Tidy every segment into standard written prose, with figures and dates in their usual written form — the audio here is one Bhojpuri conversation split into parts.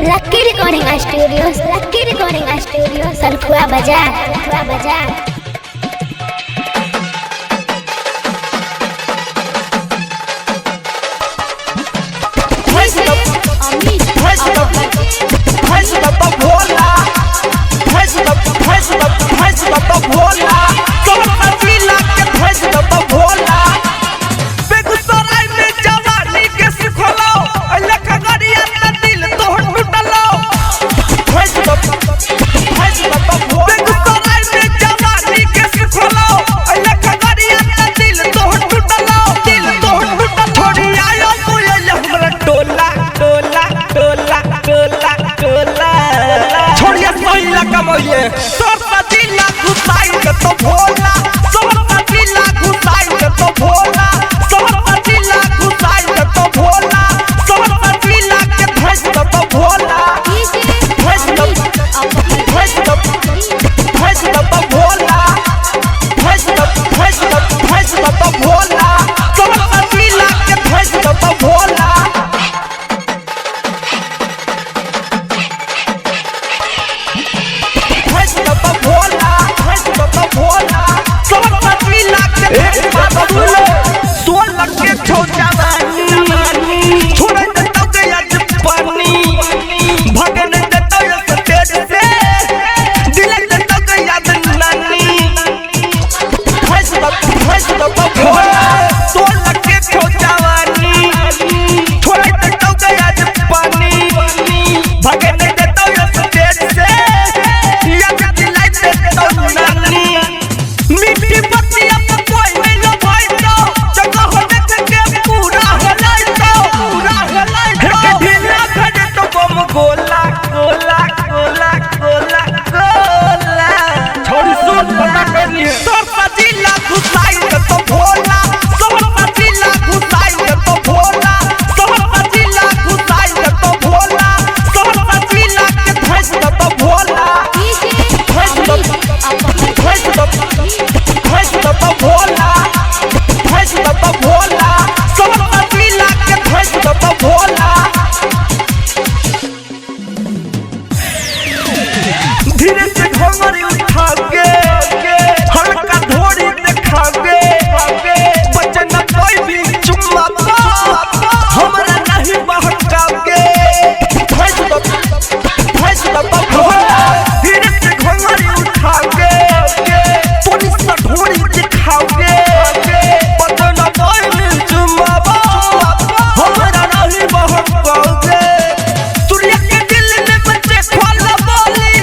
लक्की रिकॉर्डिंग स्टूडियो सलखुआ बाजार। धीरे से घोंघरी उठा के हल्का धोरी देखा के बचन कोई भी चुम्मा हमरा नहीं बहका के धीरे से घोंघरी उठा के पुलिस का धोरी दिखा के बचन कोई भी चुम्मा हमरा नहीं बहका के सूर्य के दिल में बच्चे खोला बोली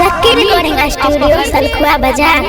लक्की रिकॉर्डिंग स्टूडियो सलखुआ बाजार।